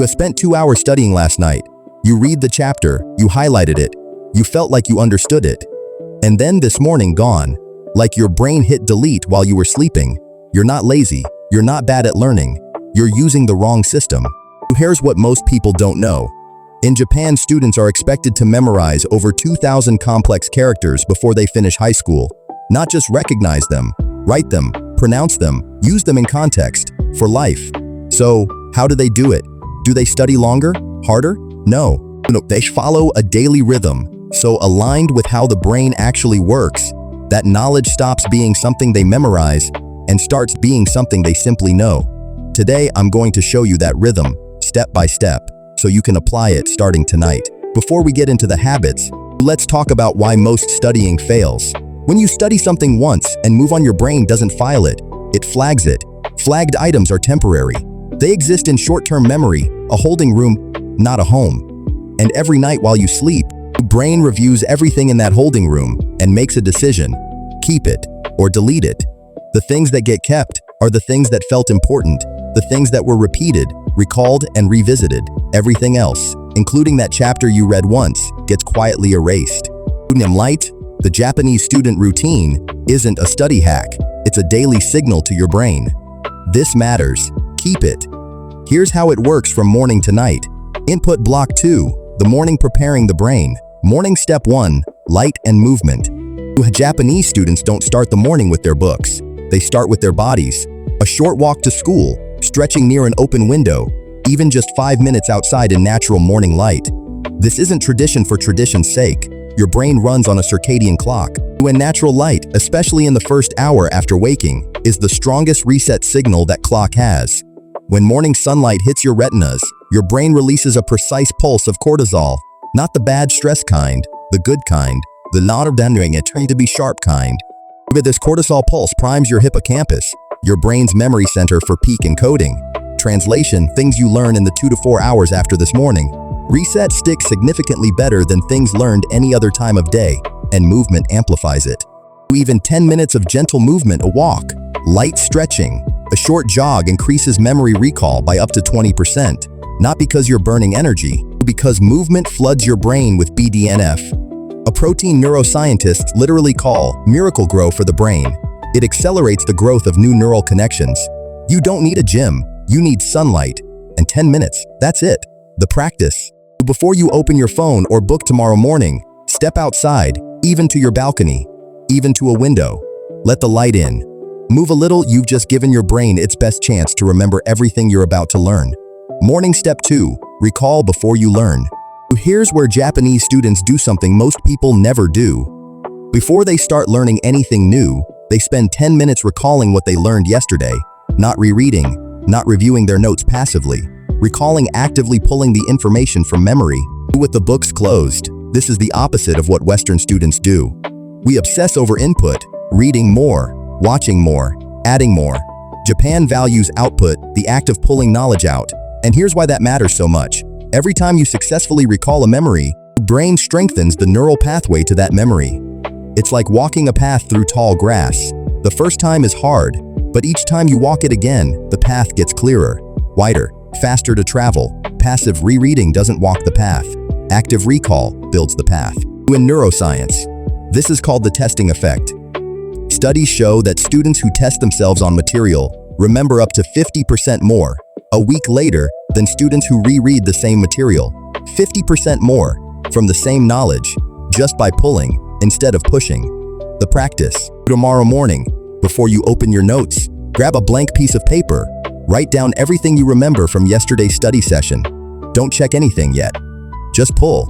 You have spent 2 hours studying last night. You read the chapter, you highlighted it, you felt like you understood it. And then this morning gone, like your brain hit delete while you were sleeping. You're not lazy, you're not bad at learning, you're using the wrong system. Here's what most people don't know. In Japan, students are expected to memorize over 2,000 complex characters before they finish high school. Not just recognize them, write them, pronounce them, use them in context, for life. So, how do they do it? Do they study longer? Harder? No. They follow a daily rhythm, so aligned with how the brain actually works, that knowledge stops being something they memorize and starts being something they simply know. Today, I'm going to show you that rhythm, step by step, so you can apply it starting tonight. Before we get into the habits, let's talk about why most studying fails. When you study something once and move on, your brain doesn't file it, it flags it. Flagged items are temporary. They exist in short-term memory, a holding room, not a home. And every night while you sleep, your brain reviews everything in that holding room and makes a decision: keep it or delete it. The things that get kept are the things that felt important, the things that were repeated, recalled, and revisited. Everything else, including that chapter you read once, gets quietly erased. Light, the Japanese student routine, isn't a study hack. It's a daily signal to your brain. This matters. Keep it. Here's how it works from morning to night. Input block 2, the morning preparing the brain. Morning step 1, light and movement. Japanese students don't start the morning with their books. They start with their bodies. A short walk to school, stretching near an open window, even just 5 minutes outside in natural morning light. This isn't tradition for tradition's sake. Your brain runs on a circadian clock. When natural light, especially in the first hour after waking, is the strongest reset signal that clock has. When morning sunlight hits your retinas, your brain releases a precise pulse of cortisol, not the bad stress kind, the good kind, the not ordinary it trained to be sharp kind. This cortisol pulse primes your hippocampus, your brain's memory center for peak encoding. Translation: things you learn in the 2 to 4 hours after this morning. Reset sticks significantly better than things learned any other time of day, and movement amplifies it. Even 10 minutes of gentle movement, a walk, light stretching, a short jog increases memory recall by up to 20%. Not because you're burning energy, but because movement floods your brain with BDNF, a protein neuroscientists literally call miracle grow for the brain. It accelerates the growth of new neural connections. You don't need a gym, you need sunlight. And 10 minutes, that's it. The practice. Before you open your phone or book tomorrow morning, step outside, even to your balcony, even to a window. Let the light in. Move a little, you've just given your brain its best chance to remember everything you're about to learn. Morning step 2, recall before you learn. Here's where Japanese students do something most people never do. Before they start learning anything new, they spend 10 minutes recalling what they learned yesterday, not rereading, not reviewing their notes passively, recalling actively pulling the information from memory. With the books closed, this is the opposite of what Western students do. We obsess over input, reading more, watching more, adding more. Japan values output, the act of pulling knowledge out. And here's why that matters so much. Every time you successfully recall a memory, the brain strengthens the neural pathway to that memory. It's like walking a path through tall grass. The first time is hard, but each time you walk it again, the path gets clearer, wider, faster to travel. Passive rereading doesn't walk the path. Active recall builds the path. In neuroscience, this is called the testing effect. Studies show that students who test themselves on material remember up to 50% more a week later than students who reread the same material. 50% more from the same knowledge, just by pulling instead of pushing. The practice. Tomorrow morning, before you open your notes, grab a blank piece of paper. Write down everything you remember from yesterday's study session. Don't check anything yet. Just pull.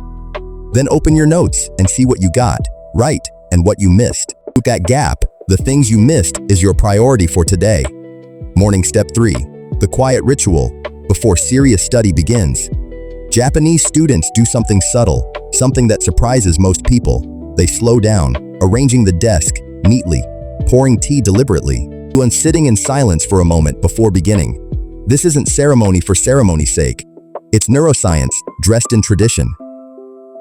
Then open your notes and see what you got right and what you missed. That gap, the things you missed, is your priority for today. Morning step 3, the quiet ritual before serious study begins. Japanese students do something subtle, something that surprises most people. They slow down, arranging the desk neatly, pouring tea deliberately, and sitting in silence for a moment before beginning. This isn't ceremony for ceremony's sake. It's neuroscience dressed in tradition.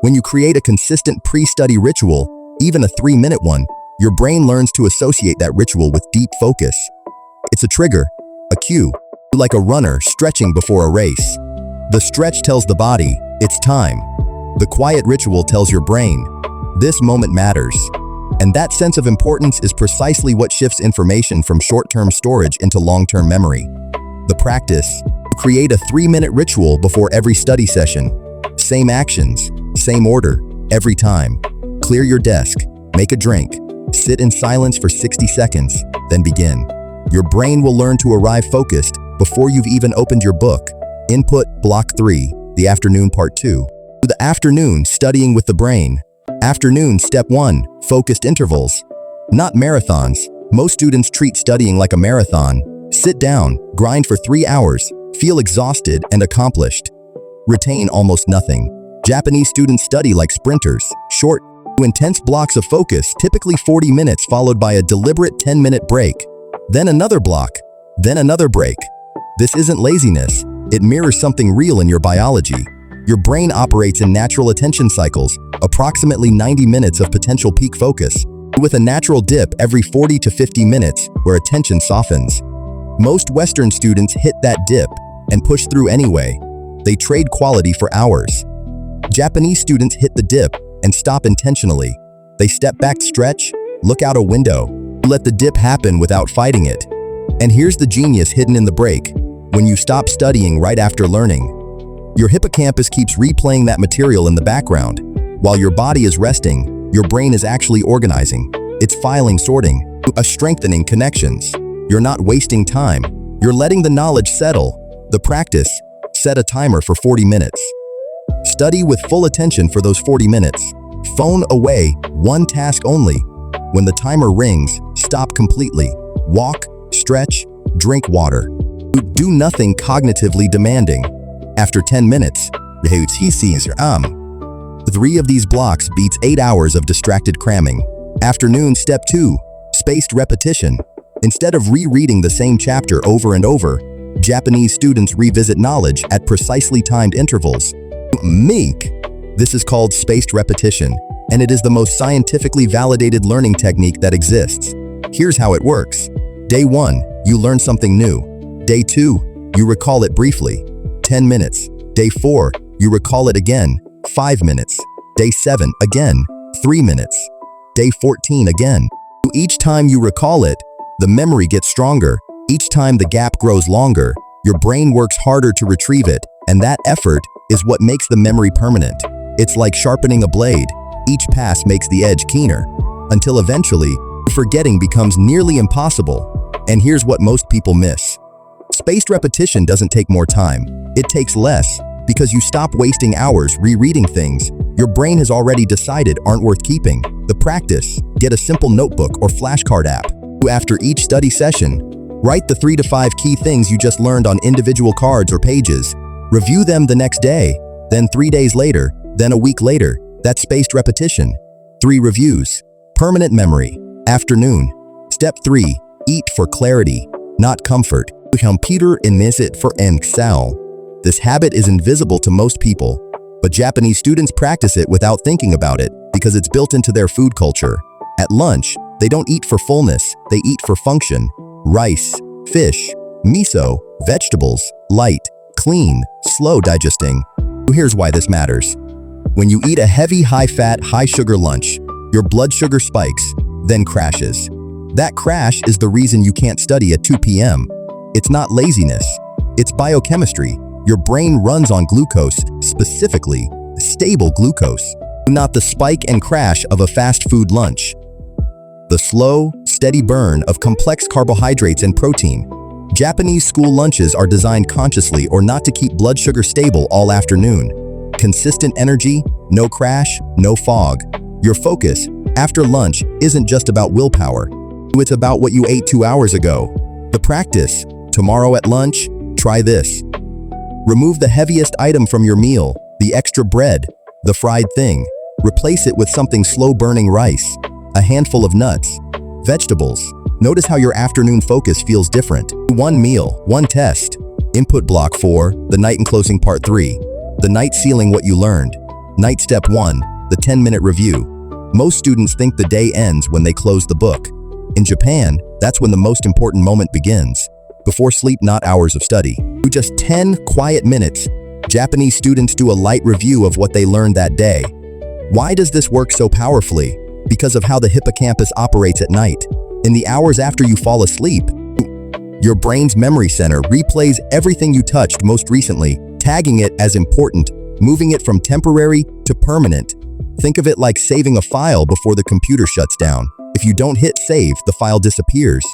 When you create a consistent pre-study ritual, even a 3-minute one, your brain learns to associate that ritual with deep focus. It's a trigger, a cue, like a runner stretching before a race. The stretch tells the body, it's time. The quiet ritual tells your brain, this moment matters. And that sense of importance is precisely what shifts information from short-term storage into long-term memory. The practice: create a 3-minute ritual before every study session. Same actions, same order, every time. Clear your desk, make a drink, sit in silence for 60 seconds, then begin. Your brain will learn to arrive focused before you've even opened your book. Input Block 3, the afternoon Part 2. The afternoon, studying with the brain. Afternoon, Step 1, focused intervals. Not marathons. Most students treat studying like a marathon. Sit down, grind for 3 hours, feel exhausted and accomplished. Retain almost nothing. Japanese students study like sprinters, short, intense blocks of focus, typically 40 minutes followed by a deliberate 10-minute break. Then another block, then another break. This isn't laziness, it mirrors something real in your biology. Your brain operates in natural attention cycles, approximately 90 minutes of potential peak focus, with a natural dip every 40 to 50 minutes where attention softens. Most Western students hit that dip and push through anyway. They trade quality for hours. Japanese students hit the dip and stop intentionally. They step back, stretch, look out a window, let the dip happen without fighting it. And here's the genius hidden in the break: when you stop studying right after learning, your hippocampus keeps replaying that material in the background. While your body is resting, your brain is actually organizing. It's filing, sorting, strengthening connections. You're not wasting time. You're letting the knowledge settle. The practice: set a timer for 40 minutes. Study with full attention for those 40 minutes. Phone away, one task only. When the timer rings, stop completely. Walk, stretch, drink water. Do nothing cognitively demanding. After 10 minutes, 3 of these blocks beats 8 hours of distracted cramming. Afternoon, Step 2, spaced repetition. Instead of rereading the same chapter over and over, Japanese students revisit knowledge at precisely timed intervals. Mink. This is called spaced repetition, and it is the most scientifically validated learning technique that exists. Here's how it works. Day 1, you learn something new. Day 2, you recall it briefly, 10 minutes. Day 4, you recall it again, 5 minutes. Day 7, again, 3 minutes. Day 14, again. Each time you recall it, the memory gets stronger. Each time the gap grows longer, your brain works harder to retrieve it, and that effort is what makes the memory permanent. It's like sharpening a blade. Each pass makes the edge keener, until eventually, forgetting becomes nearly impossible. And here's what most people miss. Spaced repetition doesn't take more time. It takes less, because you stop wasting hours rereading things your brain has already decided aren't worth keeping. The practice: get a simple notebook or flashcard app. After each study session, write the 3 to 5 key things you just learned on individual cards or pages. Review them the next day, then 3 days later, then a week later. That's spaced repetition. 3 reviews. Permanent memory. Afternoon. Step 3, eat for clarity, not comfort. Computer is it for Excel. This habit is invisible to most people, but Japanese students practice it without thinking about it because it's built into their food culture. At lunch, they don't eat for fullness, they eat for function. Rice, fish, miso, vegetables, light, clean, slow digesting. Here's why this matters. When you eat a heavy, high-fat, high-sugar lunch, your blood sugar spikes, then crashes. That crash is the reason you can't study at 2 p.m. It's not laziness, it's biochemistry. Your brain runs on glucose, specifically, stable glucose, not the spike and crash of a fast food lunch. The slow, steady burn of complex carbohydrates and protein. Japanese school lunches are designed consciously or not to keep blood sugar stable all afternoon. Consistent energy, no crash, no fog. Your focus, after lunch, isn't just about willpower. It's about what you ate 2 hours ago. The practice: tomorrow at lunch, try this. Remove the heaviest item from your meal, the extra bread, the fried thing. Replace it with something slow-burning: rice, a handful of nuts, vegetables. Notice how your afternoon focus feels different. 1 meal, 1 test. Input Block 4, the night and closing Part 3. The night sealing what you learned. Night Step 1, the 10-minute review. Most students think the day ends when they close the book. In Japan, that's when the most important moment begins. Before sleep, not hours of study. Just 10 quiet minutes. Japanese students do a light review of what they learned that day. Why does this work so powerfully? Because of how the hippocampus operates at night. In the hours after you fall asleep, your brain's memory center replays everything you touched most recently, tagging it as important, moving it from temporary to permanent. Think of it like saving a file before the computer shuts down. If you don't hit save, the file disappears.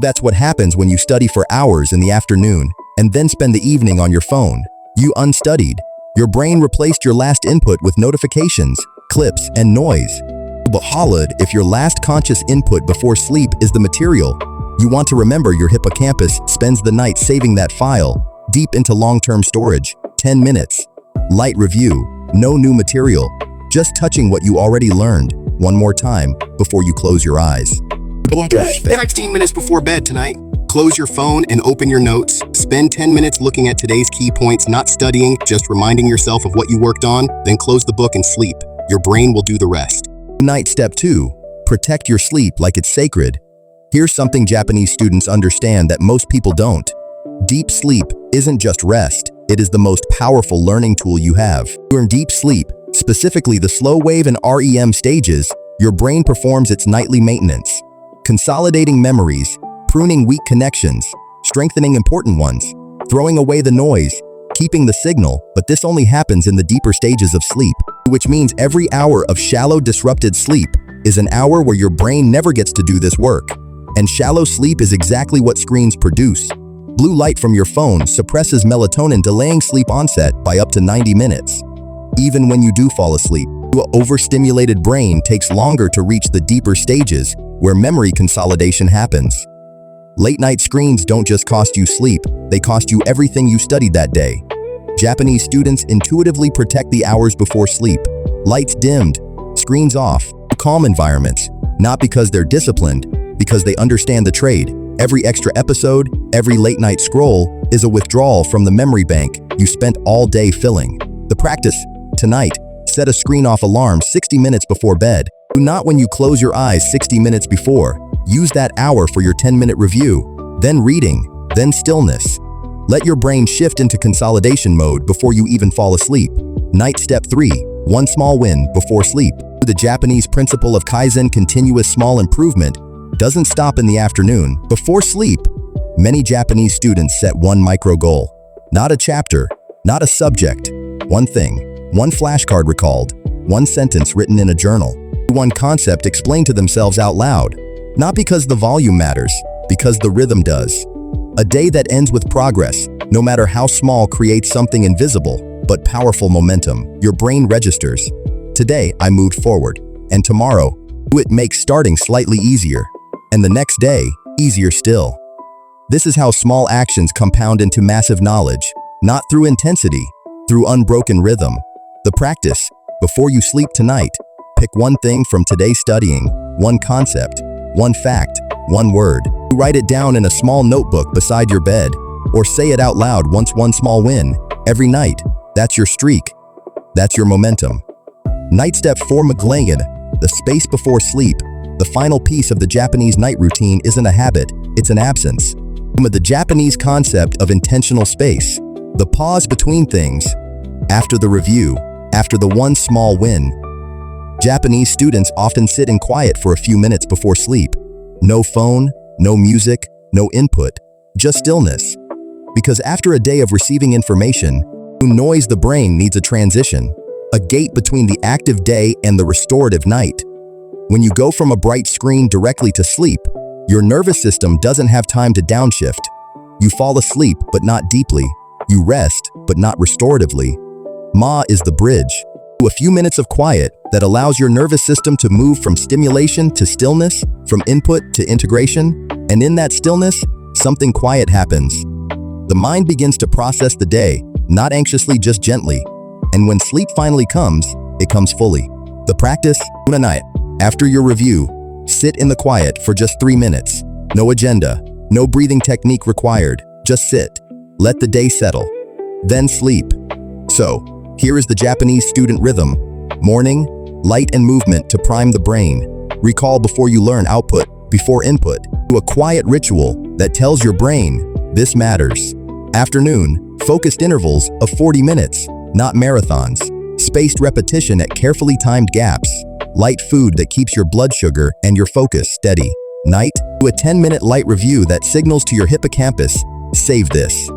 That's what happens when you study for hours in the afternoon and then spend the evening on your phone. You unstudied. Your brain replaced your last input with notifications, clips, and noise. But if your last conscious input before sleep is the material you want to remember, your hippocampus spends the night saving that file deep into long-term storage. 10 minutes. Light review. No new material. Just touching what you already learned one more time before you close your eyes. 15 minutes before bed tonight. Close your phone and open your notes. Spend 10 minutes looking at today's key points, not studying, just reminding yourself of what you worked on, then close the book and sleep. Your brain will do the rest. Night step 2. Protect your sleep like it's sacred. Here's something Japanese students understand that most people don't. Deep sleep isn't just rest, it is the most powerful learning tool you have. During deep sleep, specifically the slow wave and REM stages, your brain performs its nightly maintenance, consolidating memories, pruning weak connections, strengthening important ones, throwing away the noise, keeping the signal. But this only happens in the deeper stages of sleep, which means every hour of shallow, disrupted sleep is an hour where your brain never gets to do this work. And shallow sleep is exactly what screens produce. Blue light from your phone suppresses melatonin, delaying sleep onset by up to 90 minutes. Even when you do fall asleep, your overstimulated brain takes longer to reach the deeper stages where memory consolidation happens. Late-night screens don't just cost you sleep, they cost you everything you studied that day. Japanese students intuitively protect the hours before sleep. Lights dimmed, screens off, calm environments, not because they're disciplined, because they understand the trade. Every extra episode, every late-night scroll is a withdrawal from the memory bank you spent all day filling. The practice: tonight, set a screen-off alarm 60 minutes before bed. Do not when you close your eyes 60 minutes before. Use that hour for your 10-minute review, then reading, then stillness. Let your brain shift into consolidation mode before you even fall asleep. Night step 3, one small win before sleep. The Japanese principle of Kaizen, continuous small improvement, doesn't stop in the afternoon. Before sleep, many Japanese students set one micro goal. Not a chapter, not a subject. One thing, one flashcard recalled, one sentence written in a journal, one concept explained to themselves out loud. Not because the volume matters, because the rhythm does. A day that ends with progress, no matter how small, creates something invisible but powerful momentum. Your brain registers. Today, I moved forward. And tomorrow, it makes starting slightly easier. And the next day, easier still. This is how small actions compound into massive knowledge, not through intensity, through unbroken rhythm. The practice: before you sleep tonight, pick one thing from today's studying, one concept, one fact, one word. Write it down in a small notebook beside your bed, or say it out loud once. One small win every night. That's your streak. That's your momentum. Night step 4, Mrr.Richer, the space before sleep. The final piece of the Japanese night routine isn't a habit, it's an absence. The Japanese concept of intentional space, the pause between things, after the review, after the one small win. Japanese students often sit in quiet for a few minutes before sleep. No phone, no music, no input, just stillness. Because after a day of receiving information, noise, the brain needs a transition, a gate between the active day and the restorative night. When you go from a bright screen directly to sleep, your nervous system doesn't have time to downshift. You fall asleep, but not deeply. You rest, but not restoratively. Ma is the bridge. A few minutes of quiet that allows your nervous system to move from stimulation to stillness, from input to integration, and in that stillness, something quiet happens. The mind begins to process the day, not anxiously, just gently. And when sleep finally comes, it comes fully. The practice: tonight, after your review, sit in the quiet for just 3 minutes. No agenda, no breathing technique required. Just sit. Let the day settle. Then sleep. So, here is the Japanese student rhythm. Morning, light and movement to prime the brain. Recall before you learn, output before input. To a quiet ritual that tells your brain, this matters. Afternoon, Focused intervals of 40 minutes, not marathons. Spaced repetition at carefully timed gaps. Light food that keeps your blood sugar and your focus steady. Night, do a 10-minute light review that signals to your hippocampus, save this.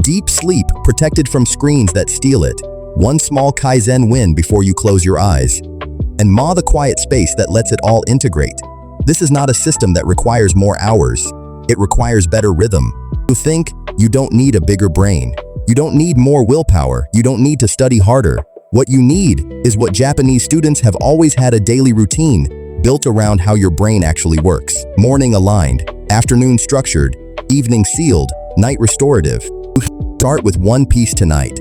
Deep sleep protected from screens that steal it. One small Kaizen win before you close your eyes. And the quiet space that lets it all integrate. This is not a system that requires more hours. It requires better rhythm. You think you don't need a bigger brain. You don't need more willpower. You don't need to study harder. What you need is what Japanese students have always had: a daily routine built around how your brain actually works. Morning aligned, afternoon structured, evening sealed, night restorative. Start with one piece tonight.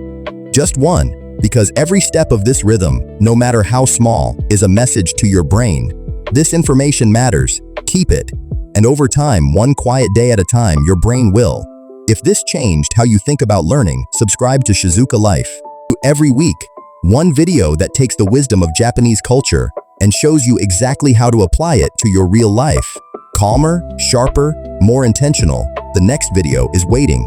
Just one, because every step of this rhythm, no matter how small, is a message to your brain. This information matters. Keep it. And over time, one quiet day at a time, your brain will. If this changed how you think about learning, subscribe to Shizuka Life. Every week, one video that takes the wisdom of Japanese culture and shows you exactly how to apply it to your real life. Calmer, sharper, more intentional. The next video is waiting.